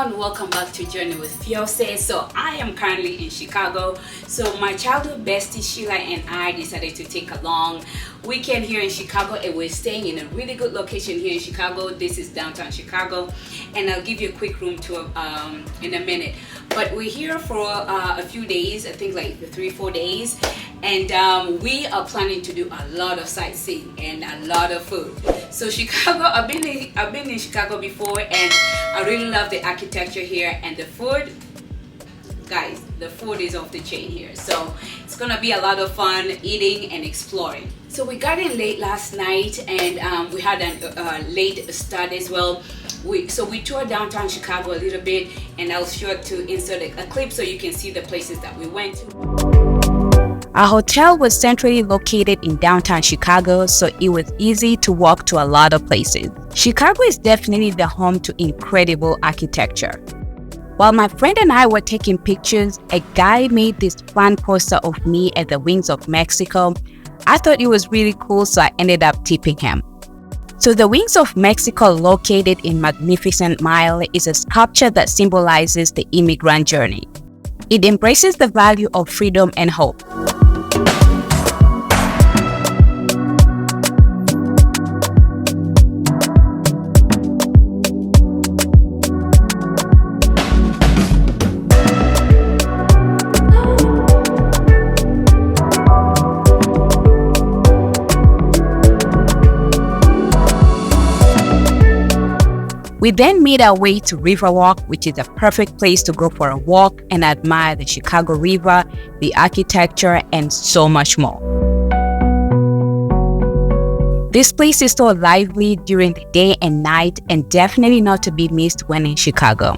everyone, welcome back to Journey with Fiance. So I am currently in Chicago. So my childhood bestie Sheila and I decided to take a long weekend here in Chicago, and we're staying in a really good location here in Chicago. This is downtown Chicago, and I'll give you a quick room tour in a minute. But we're here for a few days, I think like 3-4 days, and we are planning to do a lot of sightseeing and a lot of food. So Chicago, I've been in Chicago before, and I really love the architecture here, and the food, guys, the food is off the chain here. So it's gonna be a lot of fun eating and exploring. So we got in late last night, and we had a late start as well. We toured downtown Chicago a little bit, and I'll sure to insert a clip so you can see the places that we went to. Our hotel was centrally located in downtown Chicago, so it was easy to walk to a lot of places. Chicago is definitely the home to incredible architecture. While my friend and I were taking pictures, a guy made this fun poster of me at the Wings of Mexico. I thought it was really cool, so I ended up tipping him. So the Wings of Mexico, located in Magnificent Mile, is a sculpture that symbolizes the immigrant journey. It embraces the value of freedom and hope. We then made our way to Riverwalk, which is a perfect place to go for a walk and admire the Chicago River, the architecture, and so much more. This place is so lively during the day and night, and definitely not to be missed when in Chicago.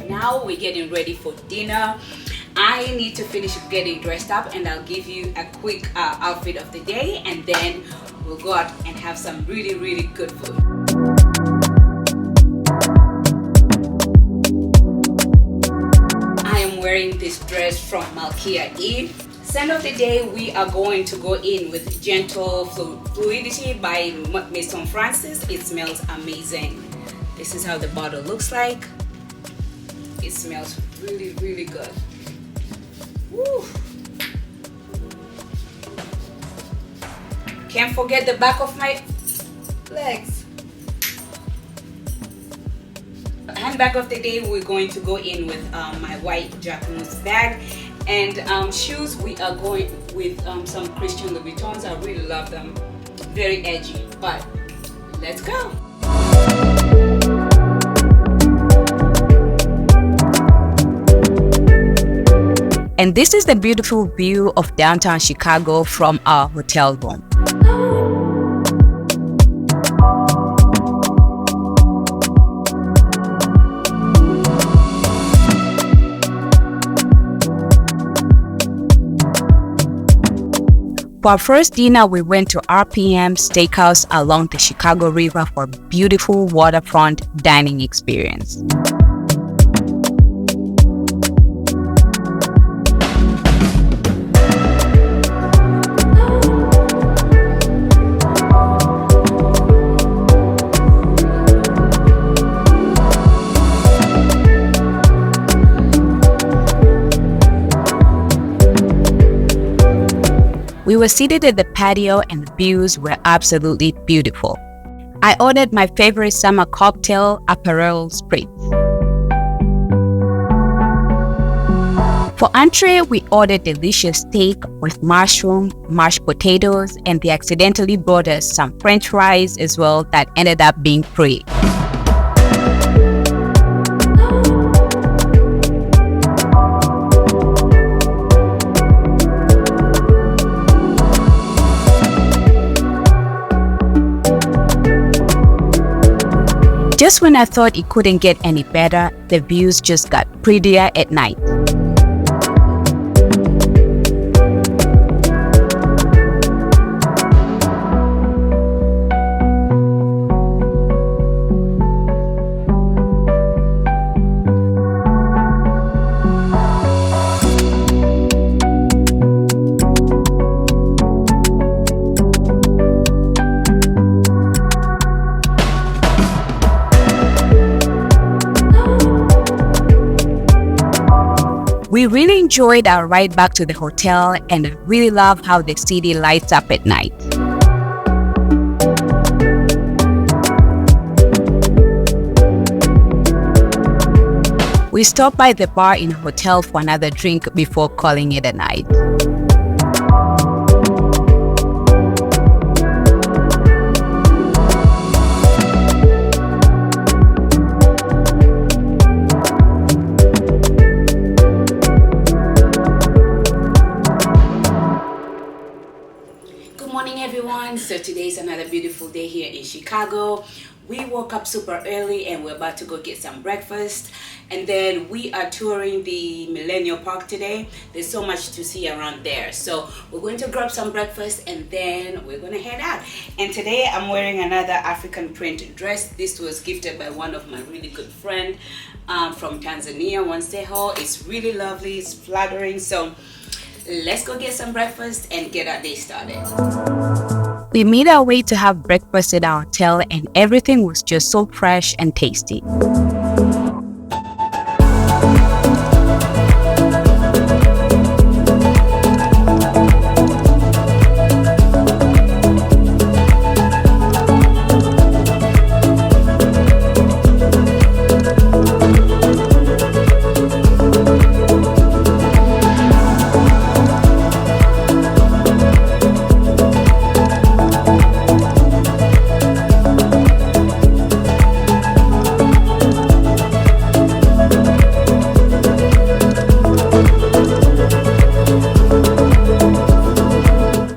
Now we're getting ready for dinner. I need to finish getting dressed up, and I'll give you a quick outfit of the day, and then we'll go out and have some really good food. I am wearing this dress from Malkia Eve. Scent of the day, we are going to go in with Gentle Fluidity by Maison Francis. It smells amazing. This is how the bottle looks like. It smells really good. Woo. Can't forget the back of my legs. Handbag of the day, we're going to go in with my white Jacquemus bag, and shoes, we are going with some Christian Louboutins. I really love them, very edgy, but let's go. And this is the beautiful view of downtown Chicago from our hotel room. For our first dinner, we went to RPM Steakhouse along the Chicago River for a beautiful waterfront dining experience. We were seated at the patio, and the views were absolutely beautiful. I ordered my favorite summer cocktail, Aperol Spritz. For entree, we ordered delicious steak with mushroom, mashed potatoes, and they accidentally brought us some French fries as well that ended up being free. Just when I thought it couldn't get any better, the views just got prettier at night. We really enjoyed our ride back to the hotel and really love how the city lights up at night. We stopped by the bar in a hotel for another drink before calling it a night. Good morning, everyone. So today is another beautiful day here in Chicago. We woke up super early and we're about to go get some breakfast, and then we are touring the Millennium Park today. There's so much to see around there, so we're going to grab some breakfast and then we're going to head out. And today I'm wearing another African print dress. This was gifted by one of my really good friend from Tanzania, Wanseho. It's really lovely, it's flattering. So let's go get some breakfast and get our day started. We made our way to have breakfast at our hotel and everything was just so fresh and tasty.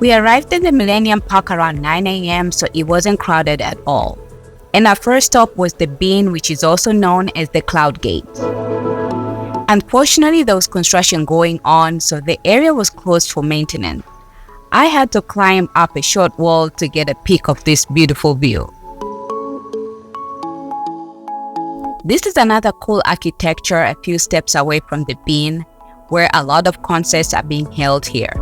We arrived at the Millennium Park around 9 a.m. so it wasn't crowded at all. And our first stop was the Bean, which is also known as the Cloud Gate. Unfortunately, there was construction going on, so the area was closed for maintenance. I had to climb up a short wall to get a peek of this beautiful view. This is another cool architecture a few steps away from the Bean, where a lot of concerts are being held here.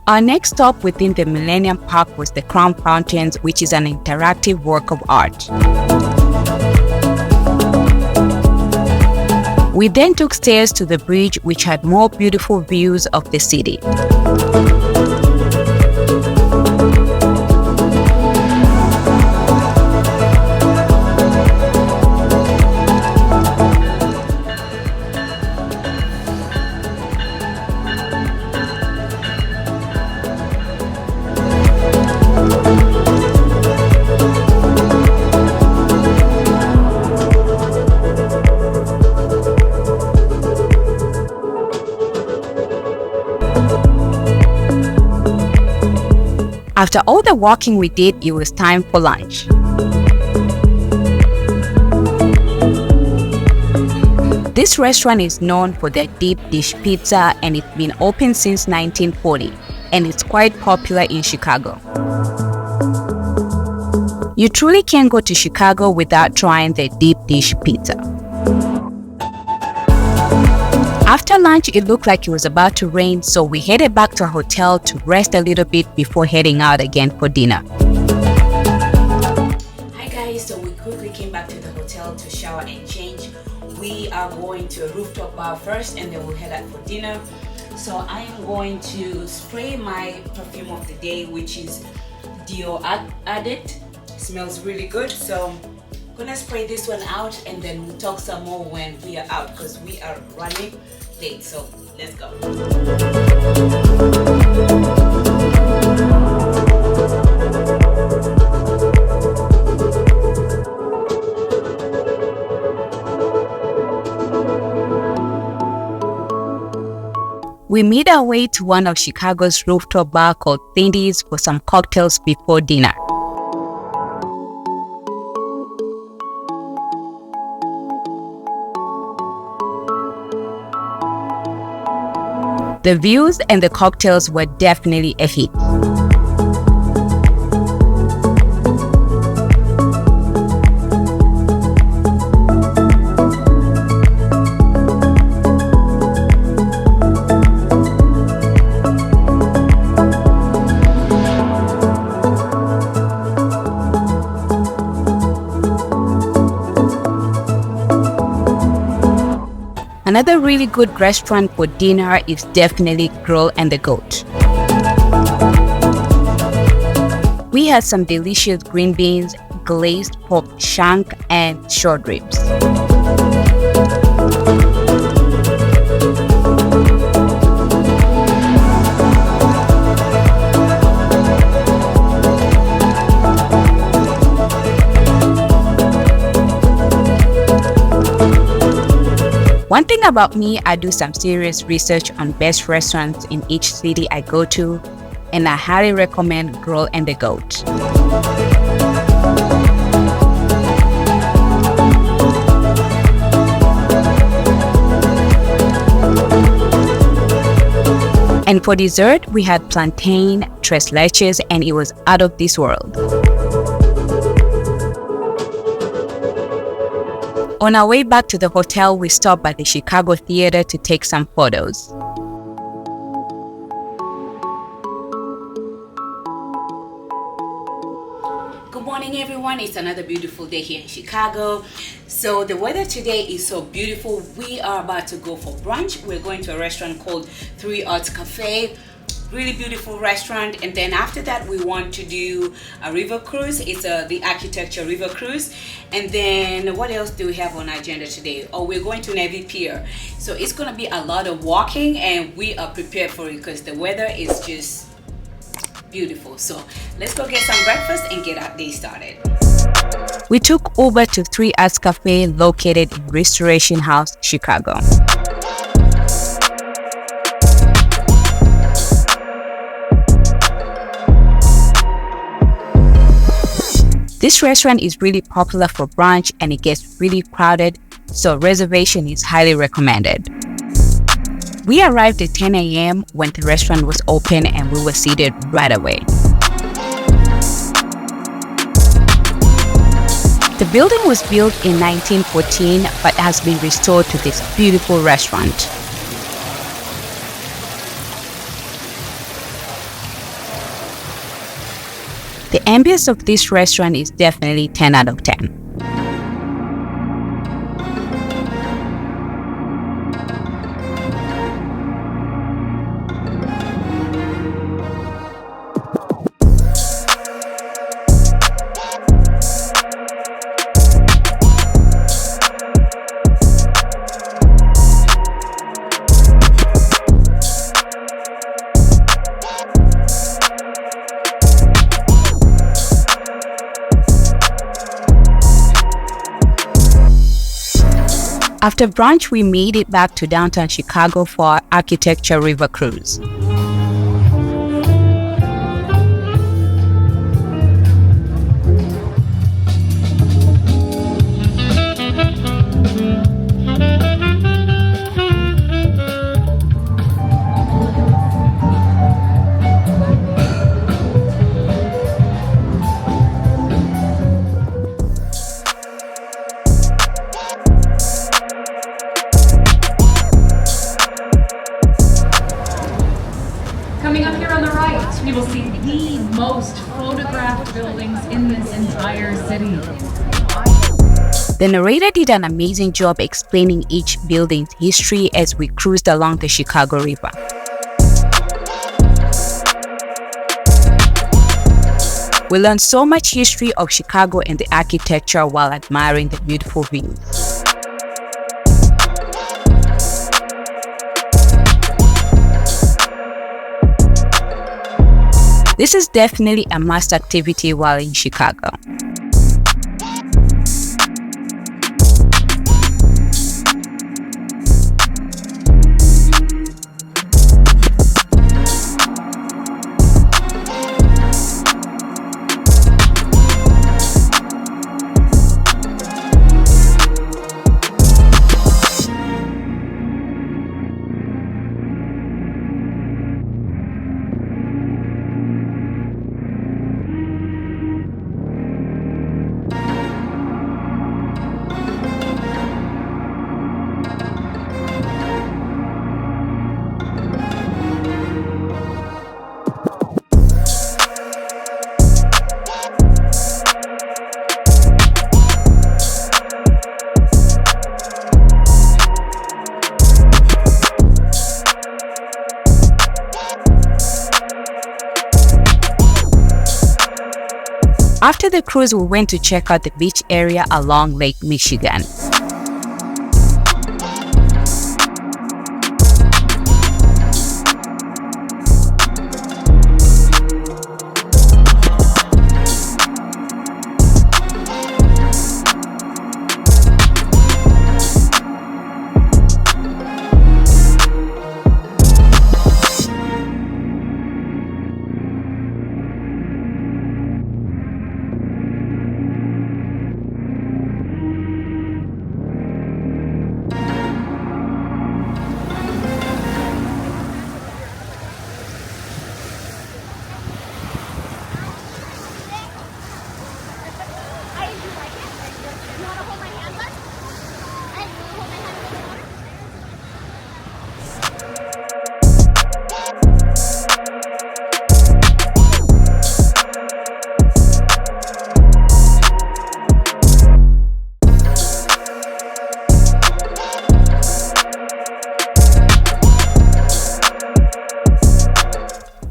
Our next stop within the Millennium Park was the Crown Fountains, which is an interactive work of art. We then took stairs to the bridge, which had more beautiful views of the city. After all the walking we did, it was time for lunch. This restaurant is known for their deep dish pizza and it's been open since 1940 and it's quite popular in Chicago. You truly can't go to Chicago without trying their deep dish pizza. After lunch, it looked like it was about to rain, so we headed back to our hotel to rest a little bit before heading out again for dinner. Hi guys, so we quickly came back to the hotel to shower and change. We are going to a rooftop bar first and then we'll head out for dinner. So I am going to spray my perfume of the day, which is Dior Addict. Smells really good, so I'm gonna spray this one out and then we'll talk some more when we are out because we are running late. So let's go. We made our way to one of Chicago's rooftop bar called Foodie for some cocktails before dinner. The views and the cocktails were definitely a hit. Another really good restaurant for dinner is definitely Grill and the Goat. We had some delicious green beans, glazed pork shank, and short ribs. One thing about me, I do some serious research on best restaurants in each city I go to, and I highly recommend Grill and the Goat. And for dessert, we had plantain, tres leches, and it was out of this world. On our way back to the hotel, we stopped by the Chicago Theater to take some photos. Good morning, everyone. It's another beautiful day here in Chicago. So the weather today is so beautiful. We are about to go for brunch. We're going to a restaurant called Arts Café. Really beautiful restaurant, and then after that we want to do a river cruise. It's the architecture river cruise. And then what else do we have on our agenda today? Oh, we're going to Navy Pier. So it's going to be a lot of walking, and we are prepared for it because the weather is just beautiful. So let's go get some breakfast and get our day started. We took Uber to 3 Arts Cafe located in Restoration House, Chicago. This restaurant is really popular for brunch and it gets really crowded, so reservation is highly recommended. We arrived at 10 a.m. when the restaurant was open and we were seated right away. The building was built in 1914 but has been restored to this beautiful restaurant. The ambience of this restaurant is definitely 10 out of 10. After brunch, we made it back to downtown Chicago for our architecture river cruise. Coming up here on the right, we will see the most photographed buildings in this entire city. The narrator did an amazing job explaining each building's history as we cruised along the Chicago River. We learned so much history of Chicago and the architecture while admiring the beautiful views. This is definitely a must activity while in Chicago. After the cruise, we went to check out the beach area along Lake Michigan.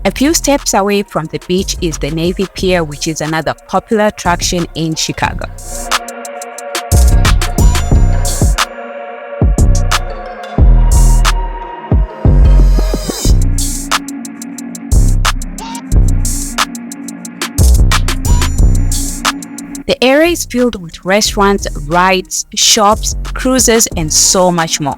A few steps away from the beach is the Navy Pier, which is another popular attraction in Chicago. The area is filled with restaurants, rides, shops, cruises, and so much more.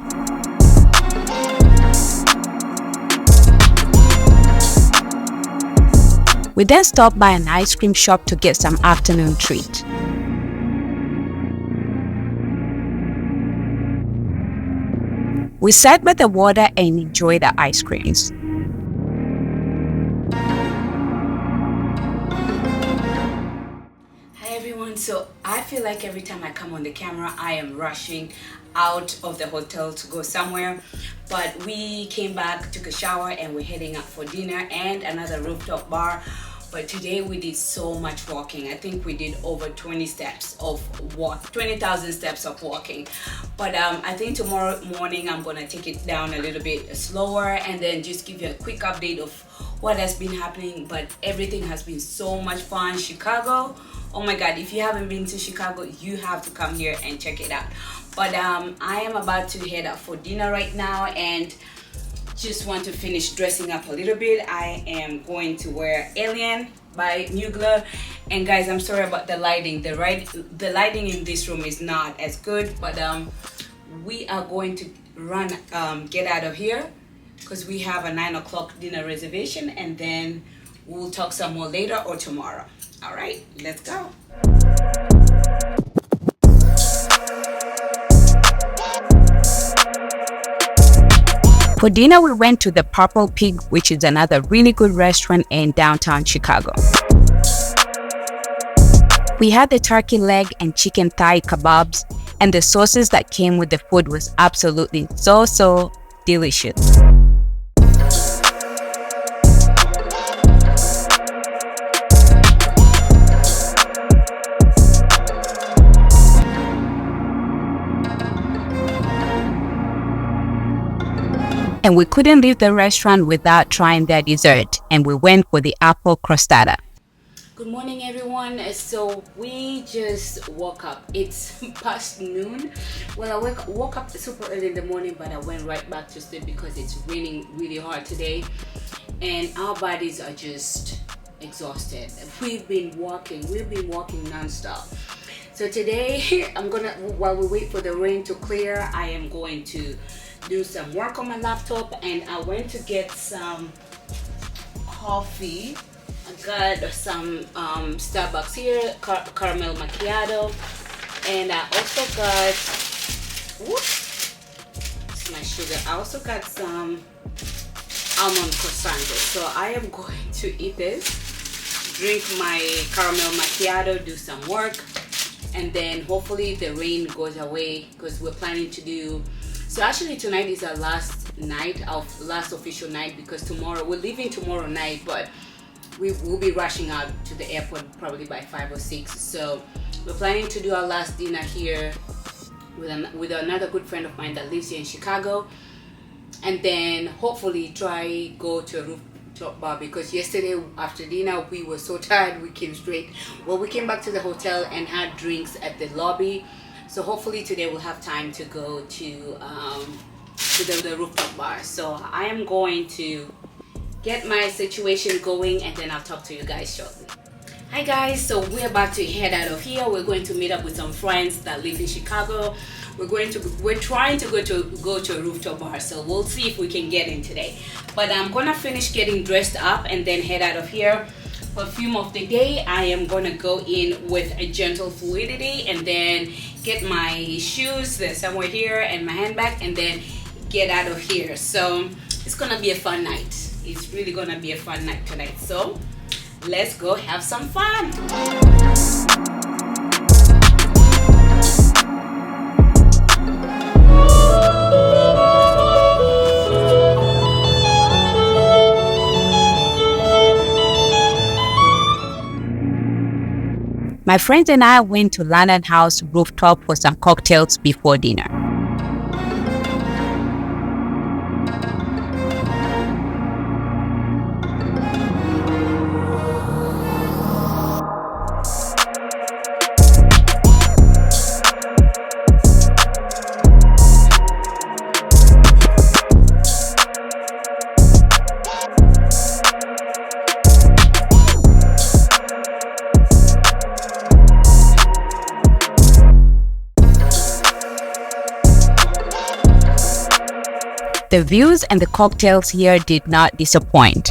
We then stopped by an ice cream shop to get some afternoon treat. We sat by the water and enjoyed the ice creams. Hi everyone, so I feel like every time I come on the camera I am rushing out of the hotel to go somewhere, but we came back, took a shower, and we're heading out for dinner and another rooftop bar. But today we did so much walking. I think we did over 20,000 steps of walking. But I think tomorrow morning I'm gonna take it down a little bit slower and then just give you a quick update of what has been happening. But everything has been so much fun. Chicago, oh my god, if you haven't been to Chicago, you have to come here and check it out. But I am about to head out for dinner right now and just want to finish dressing up a little bit. I am going to wear Alien by Mugler, and guys, I'm sorry about the lighting. The lighting in this room is not as good, but we are going to get out of here because we have a 9 o'clock dinner reservation, and then we'll talk some more later or tomorrow. All right, let's go. For dinner, we went to the Purple Pig, which is another really good restaurant in downtown Chicago. We had the turkey leg and chicken thigh kebabs, and the sauces that came with the food was absolutely so delicious. And we couldn't leave the restaurant without trying their dessert, and we went for the apple crostata. Good morning everyone. So we just woke up. It's past noon. Well, I woke up super early in the morning, but I went right back to sleep because it's raining really hard today and our bodies are just exhausted. We've been walking non-stop. So today while we wait for the rain to clear, I am going to do some work on my laptop, and I went to get some coffee. I got some Starbucks here, caramel macchiato, and I also got, it's my sugar. I also got some almond croissants. So I am going to eat this, drink my caramel macchiato, do some work, and then hopefully the rain goes away because we're planning to do. So actually tonight is our last official night, because tomorrow we're leaving tomorrow night, but we will be rushing out to the airport probably by 5 or 6. So we're planning to do our last dinner here with another good friend of mine that lives here in Chicago, and then hopefully go to a Rooftop Bar because yesterday after dinner we were so tired we came straight. Well, we came back to the hotel and had drinks at the lobby. So hopefully today we'll have time to go to the Rooftop Bar. So I am going to get my situation going and then I'll talk to you guys shortly. Hi guys, so we're about to head out of here. We're going to meet up with some friends that live in Chicago. We're trying to go to a rooftop bar, so we'll see if we can get in today. But I'm gonna finish getting dressed up and then head out of here. Perfume of the day, I am gonna go in with a gentle fluidity and then get my shoes, they're somewhere here, and my handbag, and then get out of here. So it's gonna be a fun night. It's really gonna be a fun night tonight. So let's go have some fun. My friends and I went to London House Rooftop for some cocktails before dinner. The views and the cocktails here did not disappoint.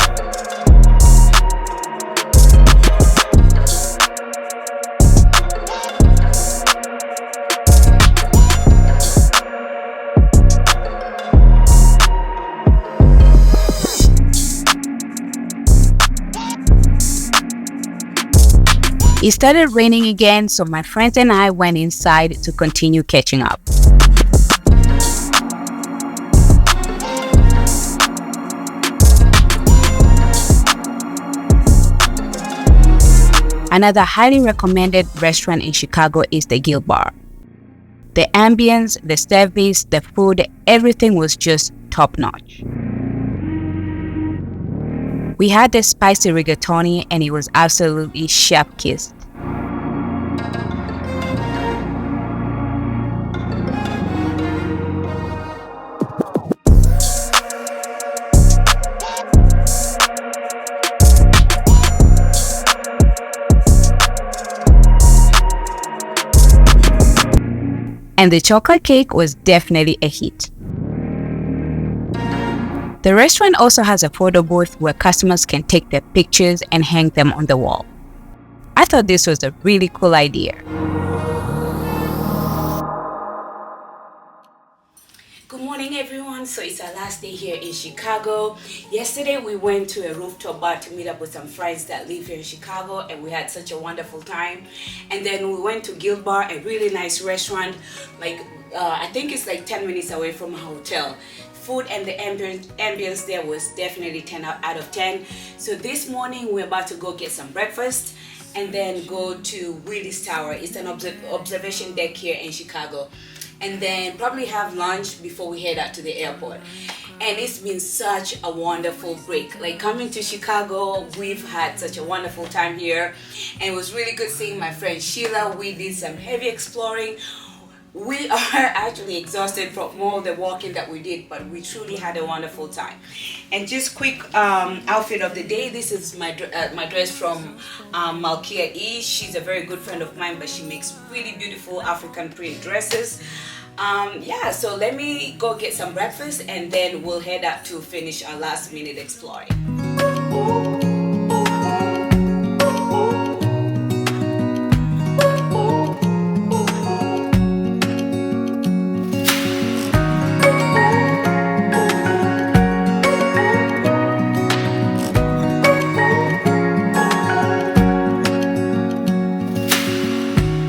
It started raining again, so my friends and I went inside to continue catching up. Another highly recommended restaurant in Chicago is the Gilt Bar. The ambience, the service, the food, everything was just top-notch. We had the spicy rigatoni and it was absolutely chef-kissed. And the chocolate cake was definitely a hit. The restaurant also has a photo booth where customers can take their pictures and hang them on the wall. I thought this was a really cool idea. Good morning everyone. So it's our last day here in Chicago. Yesterday we went to a rooftop bar to meet up with some friends that live here in Chicago and we had such a wonderful time. And then we went to Gilt Bar, a really nice restaurant, like I think it's like 10 minutes away from a hotel. Food and the ambience there was definitely 10 out of 10. So this morning we're about to go get some breakfast and then go to Willis Tower. It's an observation deck here in Chicago. And then probably have lunch before we head out to the airport. And it's been such a wonderful break. Like coming to Chicago, we've had such a wonderful time here. And it was really good seeing my friend Sheila. We did some heavy exploring. We are actually exhausted from all the walking that we did, but we truly had a wonderful time. And just quick outfit of the day. This is my dress from Malkia E. She's a very good friend of mine, but she makes really beautiful African print dresses. Yeah, so let me go get some breakfast and then we'll head out to finish our last minute exploring.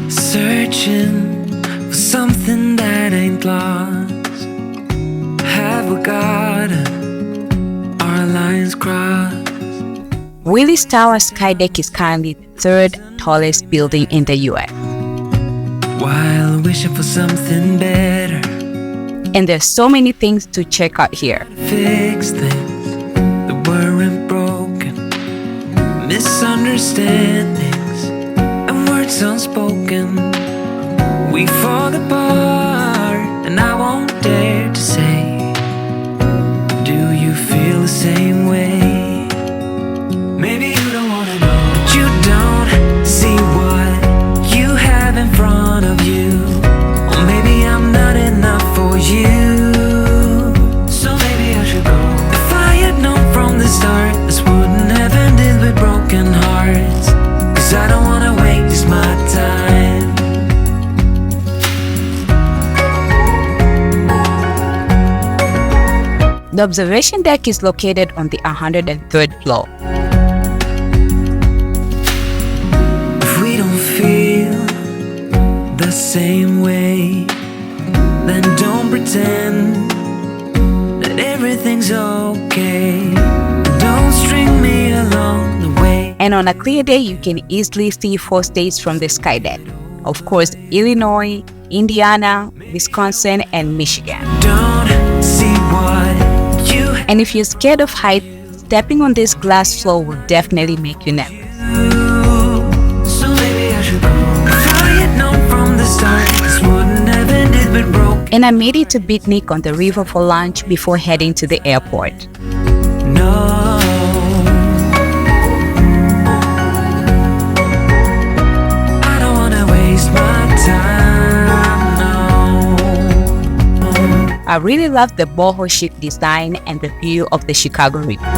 Searching for something that ain't lost. Have we got our lines crossed? Willis Tower Skydeck is currently the third tallest building in the US. While wishing for something better. And there's so many things to check out here. Fix things the weren't broken. Misunderstandings and words unspoken. We fall apart, and I won't dare to say, do you feel the same way? Maybe you don't wanna know, but you don't see what you have in front of you. Or maybe I'm not enough for you. So maybe I should go. If I had known from the start, this wouldn't have ended with broken hearts. 'Cause I don't wanna waste my time. The observation deck is located on the 103rd floor. If we don't feel the same way, then don't pretend that everything's okay. Don't string me along the way. And on a clear day, you can easily see 4 states from the Skydeck. Of course, Illinois, Indiana, Wisconsin, and Michigan. Don't see what you And if you're scared of heights, stepping on this glass floor will definitely make you nervous. do. So maybe I should go. If I had known from the start, this wouldn't have ended with broken. And I made it to Beatnik on the river for lunch before heading to the airport. No. I don't wanna waste my time, no. I really love the boho chic design and the view of the Chicago River.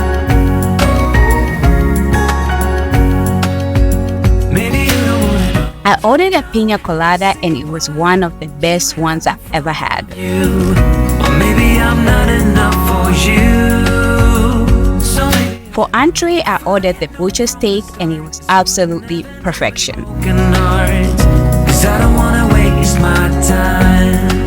Maybe you don't wanna know I ordered a pina colada and it was one of the best ones I've ever had. you. Or maybe I'm not enough for you. So maybe For entree, I ordered the butcher steak and it was absolutely perfection. broken hearts, 'cause I don't wanna waste my time.